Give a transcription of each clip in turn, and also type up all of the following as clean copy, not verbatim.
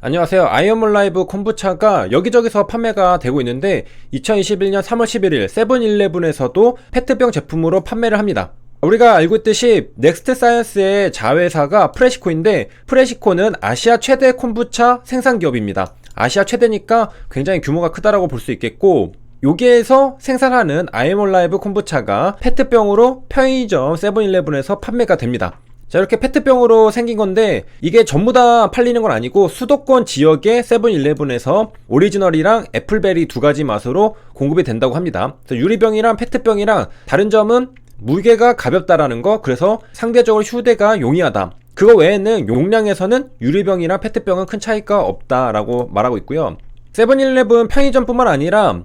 안녕하세요. 아이언몰 라이브 콤부차가 여기저기서 판매가 되고 있는데 2021년 3월 11일 세븐일레븐에서도 페트병 제품으로 판매를 합니다. 우리가 알고 있듯이 넥스트 사이언스의 자회사가 프레시코인데, 프레시코는 아시아 최대 콤부차 생산기업입니다. 아시아 최대니까 굉장히 규모가 크다라고 볼 수 있겠고, 여기에서 생산하는 아이언몰 라이브 콤부차가 페트병으로 편의점 세븐일레븐에서 판매가 됩니다. 자, 이렇게 페트병으로 생긴 건데 이게 전부 다 팔리는 건 아니고 수도권 지역의 세븐일레븐에서 오리지널이랑 애플베리 두 가지 맛으로 공급이 된다고 합니다. 유리병이랑 페트병이랑 다른 점은 무게가 가볍다라는 거, 그래서 상대적으로 휴대가 용이하다. 그거 외에는 용량에서는 유리병이랑 페트병은 큰 차이가 없다라고 말하고 있고요. 세븐일레븐 편의점뿐만 아니라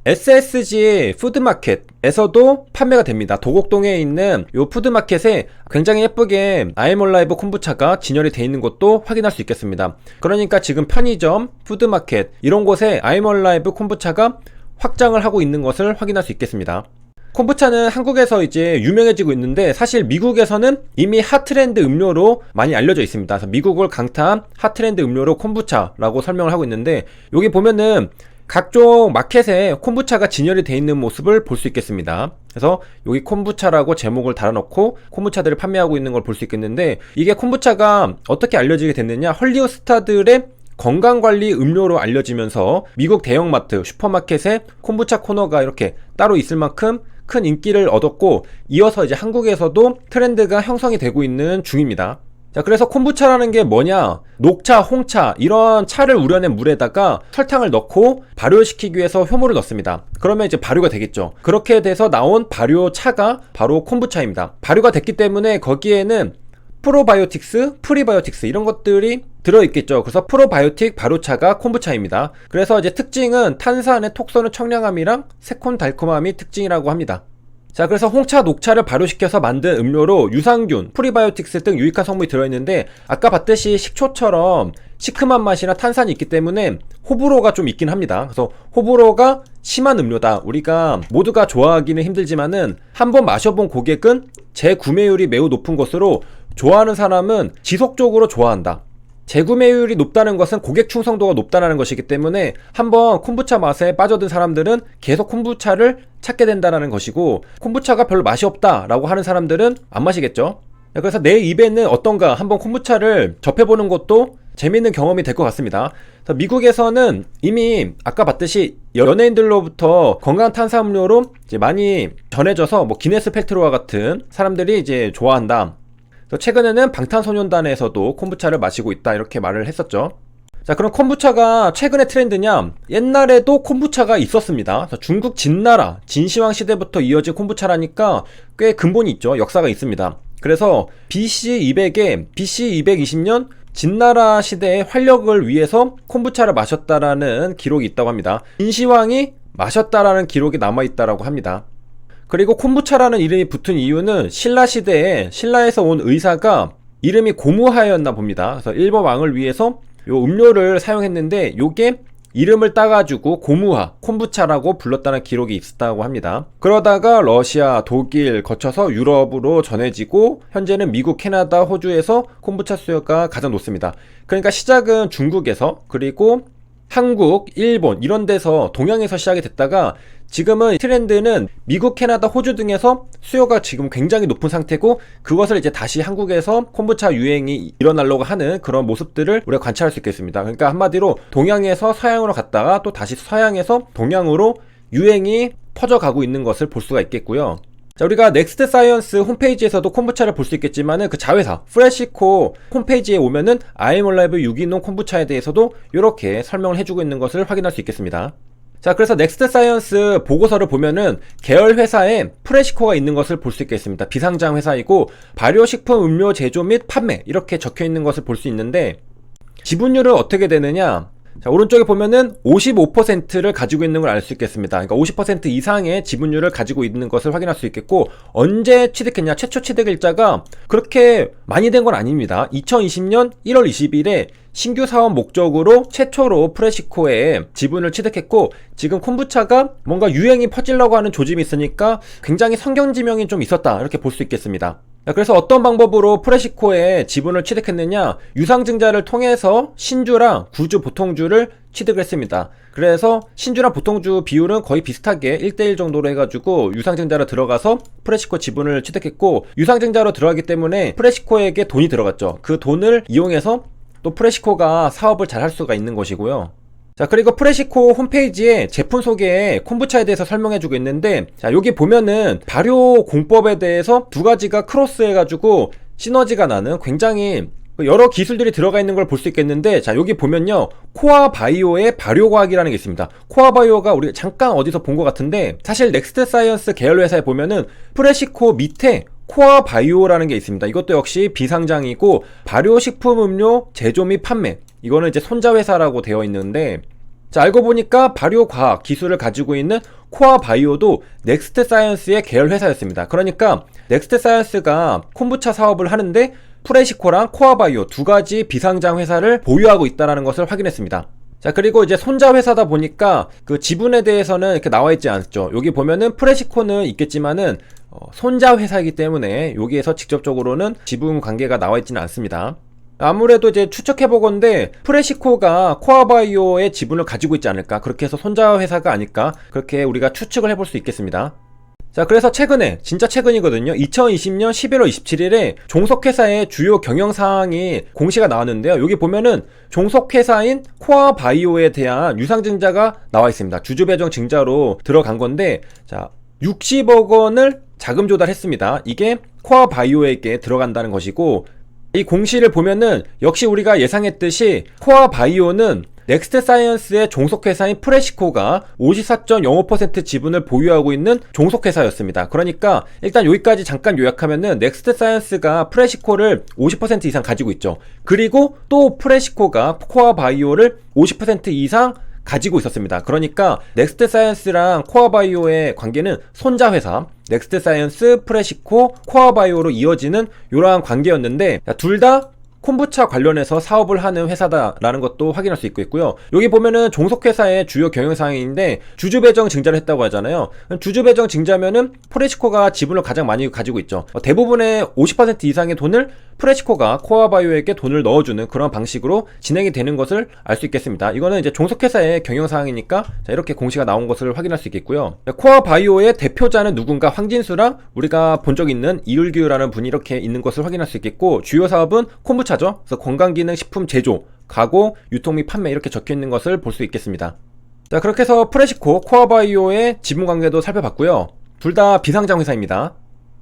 SSG 푸드마켓에서도 판매가 됩니다. 도곡동에 있는 요 푸드마켓에 굉장히 예쁘게 아이언몰 라이브 콤부차가 진열이 되어 있는 것도 확인할 수 있겠습니다. 그러니까 지금 편의점, 푸드마켓 이런 곳에 아이언몰 라이브 콤부차가 확장을 하고 있는 것을 확인할 수 있겠습니다. 콤부차는 한국에서 이제 유명해지고 있는데 사실 미국에서는 이미 핫트렌드 음료로 많이 알려져 있습니다. 그래서 미국을 강타한 핫트렌드 음료로 콤부차라고 설명을 하고 있는데, 여기 보면은 각종 마켓에 콤부차가 진열이 되어 있는 모습을 볼 수 있겠습니다. 그래서 여기 콤부차라고 제목을 달아놓고 콤부차들을 판매하고 있는 걸 볼 수 있겠는데, 이게 콤부차가 어떻게 알려지게 됐느냐, 헐리우드 스타들의 건강관리 음료로 알려지면서 미국 대형마트, 슈퍼마켓에 콤부차 코너가 이렇게 따로 있을 만큼 큰 인기를 얻었고, 이어서 이제 한국에서도 트렌드가 형성이 되고 있는 중입니다. 자, 그래서 콤부차라는 게 뭐냐, 녹차, 홍차 이런 차를 우려낸 물에다가 설탕을 넣고 발효시키기 위해서 효모를 넣습니다. 그러면 이제 발효가 되겠죠. 그렇게 돼서 나온 발효차가 바로 콤부차입니다. 발효가 됐기 때문에 거기에는 프로바이오틱스, 프리바이오틱스 이런 것들이 들어있겠죠. 그래서 프로바이오틱 발효차가 콤부차입니다. 그래서 이제 특징은 탄산의 톡 쏘는 청량함이랑 새콤달콤함이 특징이라고 합니다. 자, 그래서 홍차, 녹차를 발효시켜서 만든 음료로 유산균, 프리바이오틱스 등 유익한 성분이 들어있는데, 아까 봤듯이 식초처럼 시큼한 맛이나 탄산이 있기 때문에 호불호가 좀 있긴 합니다. 그래서 호불호가 심한 음료다, 우리가 모두가 좋아하기는 힘들지만은 한번 마셔본 고객은 재구매율이 매우 높은 것으로 좋아하는 사람은 지속적으로 좋아한다. 재구매율이 높다는 것은 고객 충성도가 높다는 것이기 때문에 한번 콤부차 맛에 빠져든 사람들은 계속 콤부차를 찾게 된다는 것이고, 콤부차가 별로 맛이 없다라고 하는 사람들은 안 마시겠죠. 그래서 내 입에는 어떤가 한번 콤부차를 접해보는 것도 재미있는 경험이 될 것 같습니다. 미국에서는 이미 아까 봤듯이 연예인들로부터 건강 탄산음료로 이제 많이 전해져서 뭐 기네스 펠트로와 같은 사람들이 이제 좋아한다. 최근에는 방탄소년단에서도 콤부차를 마시고 있다, 이렇게 말을 했었죠. 자, 그럼 콤부차가 최근의 트렌드냐? 옛날에도 콤부차가 있었습니다. 중국 진나라, 진시황 시대부터 이어진 콤부차라니까 꽤 근본이 있죠. 역사가 있습니다. 그래서 BC 200에 BC 220년 진나라 시대의 활력을 위해서 콤부차를 마셨다라는 기록이 있다고 합니다. 진시황이 마셨다라는 기록이 남아있다라고 합니다. 그리고 콤부차라는 이름이 붙은 이유는 신라 시대에 신라에서 온 의사가 이름이 고무하였나 봅니다. 그래서 일본 왕을 위해서 요 음료를 사용했는데 요게 이름을 따가지고 고무하, 콤부차라고 불렀다는 기록이 있었다고 합니다. 그러다가 러시아, 독일 거쳐서 유럽으로 전해지고 현재는 미국, 캐나다, 호주에서 콤부차 수요가 가장 높습니다. 그러니까 시작은 중국에서, 그리고 한국, 일본 이런 데서, 동양에서 시작이 됐다가 지금은 트렌드는 미국, 캐나다, 호주 등에서 수요가 지금 굉장히 높은 상태고, 그것을 이제 다시 한국에서 콤부차 유행이 일어나려고 하는 그런 모습들을 우리가 관찰할 수 있겠습니다. 그러니까 한마디로 동양에서 서양으로 갔다가 또 다시 서양에서 동양으로 유행이 퍼져가고 있는 것을 볼 수가 있겠고요. 자, 우리가 넥스트 사이언스 홈페이지에서도 콤부차를 볼 수 있겠지만은 그 자회사 프레시코 홈페이지에 오면은 아이언몰 라이브 유기농 콤부차에 대해서도 이렇게 설명을 해주고 있는 것을 확인할 수 있겠습니다. 자, 그래서 넥스트 사이언스 보고서를 보면은 계열 회사에 프레시코가 있는 것을 볼 수 있겠습니다. 비상장 회사이고 발효식품 음료 제조 및 판매 이렇게 적혀 있는 것을 볼 수 있는데, 지분율은 어떻게 되느냐? 자, 오른쪽에 보면은 55%를 가지고 있는 걸 알 수 있겠습니다. 그러니까 50% 이상의 지분율을 가지고 있는 것을 확인할 수 있겠고, 언제 취득했냐? 최초 취득일자가 그렇게 많이 된 건 아닙니다. 2020년 1월 20일에 신규 사업 목적으로 최초로 프레시코에 지분을 취득했고, 지금 콤부차가 뭔가 유행이 퍼지려고 하는 조짐이 있으니까 굉장히 성경지명이 좀 있었다, 이렇게 볼 수 있겠습니다. 자, 그래서 어떤 방법으로 프레시코에 지분을 취득했느냐, 유상증자를 통해서 신주랑 구주 보통주를 취득을 했습니다. 그래서 신주랑 보통주 비율은 거의 비슷하게 1대1 정도로 해가지고 유상증자로 들어가서 프레시코 지분을 취득했고, 유상증자로 들어가기 때문에 프레시코에게 돈이 들어갔죠. 그 돈을 이용해서 또 프레시코가 사업을 잘 할 수가 있는 것이고요. 자, 그리고 프레시코 홈페이지에 제품 소개에 콤부차에 대해서 설명해주고 있는데, 자, 여기 보면은 발효 공법에 대해서 두 가지가 크로스해가지고 시너지가 나는 굉장히 여러 기술들이 들어가 있는 걸 볼 수 있겠는데, 자, 여기 보면요, 코아바이오의 발효과학이라는 게 있습니다. 코아바이오가 우리 잠깐 어디서 본 것 같은데, 사실 넥스트 사이언스 계열 회사에 보면은 프레시코 밑에 코아바이오라는 게 있습니다. 이것도 역시 비상장이고, 발효식품음료 제조 및 판매, 이거는 이제 손자회사라고 되어 있는데, 자, 알고 보니까 발효과학 기술을 가지고 있는 코아바이오도 넥스트 사이언스의 계열 회사였습니다. 그러니까 넥스트 사이언스가 콤부차 사업을 하는데 프레시코랑 코아바이오 두 가지 비상장 회사를 보유하고 있다는 것을 확인했습니다. 자, 그리고 이제 손자 회사다 보니까 그 지분에 대해서는 이렇게 나와 있지 않죠. 여기 보면은 프레시코는 있겠지만은 손자 회사이기 때문에 여기에서 직접적으로는 지분 관계가 나와 있지는 않습니다. 아무래도 이제 추측해보건데 프레시코가 코아바이오의 지분을 가지고 있지 않을까, 그렇게 해서 손자 회사가 아닐까, 그렇게 우리가 추측을 해볼 수 있겠습니다. 자, 그래서 최근에, 진짜 최근이거든요, 2020년 11월 27일에 종속회사의 주요 경영사항이 공시가 나왔는데요, 여기 보면은 종속회사인 코아바이오에 대한 유상증자가 나와 있습니다. 주주배정 증자로 들어간 건데, 자, 60억 원을 자금 조달했습니다. 이게 코아바이오에게 들어간다는 것이고, 이 공시를 보면은 역시 우리가 예상했듯이 코아바이오는 넥스트 사이언스의 종속회사인 프레시코가 54.05% 지분을 보유하고 있는 종속회사였습니다. 그러니까 일단 여기까지 잠깐 요약하면은 넥스트 사이언스가 프레시코를 50% 이상 가지고 있죠. 그리고 또 프레시코가 코아바이오를 50% 이상 가지고 있었습니다. 그러니까 넥스트 사이언스랑 코아바이오의 관계는 손자회사, 넥스트 사이언스, 프레시코, 코아바이오로 이어지는 이러한 관계였는데, 둘 다 콤부차 관련해서 사업을 하는 회사다라는 것도 확인할 수 있고요. 여기 보면은 종속회사의 주요 경영사항인데 주주배정 증자를 했다고 하잖아요. 주주배정 증자면은 프레시코가 지분을 가장 많이 가지고 있죠. 대부분의 50% 이상의 돈을 프레시코가 코아바이오에게 돈을 넣어주는 그런 방식으로 진행이 되는 것을 알 수 있겠습니다. 이거는 이제 종속회사의 경영사항이니까 자, 이렇게 공시가 나온 것을 확인할 수 있겠고요. 코아바이오의 대표자는 누군가 황진수랑 우리가 본 적 있는 이율규라는 분이 이렇게 있는 것을 확인할 수 있겠고, 주요 사업은 콤부차죠. 그래서 건강기능식품 제조, 가공, 유통 및 판매 이렇게 적혀있는 것을 볼 수 있겠습니다. 자, 그렇게 해서 프레시코, 코아바이오의 지분관계도 살펴봤고요. 둘 다 비상장 회사입니다.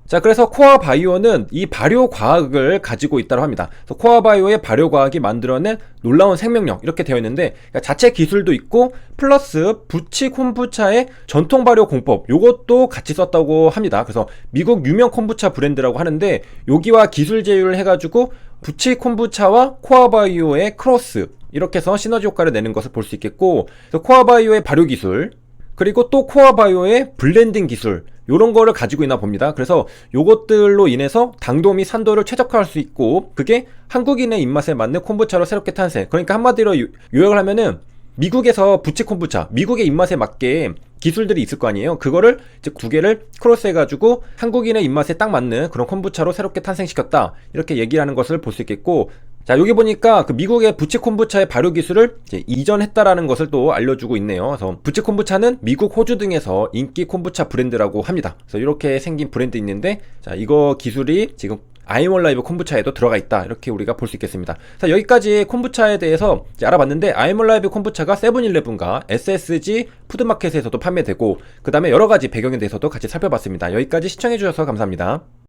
자, 그래서 코아바이오는 이 발효과학을 가지고 있다고 합니다. 그래서 코아바이오의 발효과학이 만들어낸 놀라운 생명력 이렇게 되어 있는데, 그러니까 자체 기술도 있고 플러스 부치 콤부차의 전통 발효 공법 요것도 같이 썼다고 합니다. 그래서 미국 유명 콤부차 브랜드라고 하는데, 여기와 기술 제휴를 해가지고 부치 콤부차와 코아바이오의 크로스 이렇게 해서 시너지 효과를 내는 것을 볼 수 있겠고, 그래서 코아바이오의 발효 기술, 그리고 또 코아바이오의 블렌딩 기술 요런 거를 가지고 있나 봅니다. 그래서 요것들로 인해서 당도 및 산도를 최적화할 수 있고, 그게 한국인의 입맛에 맞는 콤부차로 새롭게 탄생. 그러니까 한마디로 요약을 하면은 미국에서 부치 콤부차, 미국의 입맛에 맞게 기술들이 있을 거 아니에요. 그거를 이제 두 개를 크로스 해가지고 한국인의 입맛에 딱 맞는 그런 콤부차로 새롭게 탄생시켰다, 이렇게 얘기를 하는 것을 볼 수 있겠고, 자, 여기 보니까 그 미국의 부치 콤부차의 발효 기술을 이제 이전했다라는 것을 또 알려주고 있네요. 그래서 부치 콤부차는 미국, 호주 등에서 인기 콤부차 브랜드라고 합니다. 그래서 이렇게 생긴 브랜드 있는데, 자, 이거 기술이 지금 아이몰라이브 콤부차에도 들어가 있다, 이렇게 우리가 볼 수 있겠습니다. 자, 여기까지 콤부차에 대해서 이제 알아봤는데, 아이몰라이브 콤부차가 세븐일레븐과 SSG 푸드마켓에서도 판매되고, 그 다음에 여러가지 배경에 대해서도 같이 살펴봤습니다. 여기까지 시청해주셔서 감사합니다.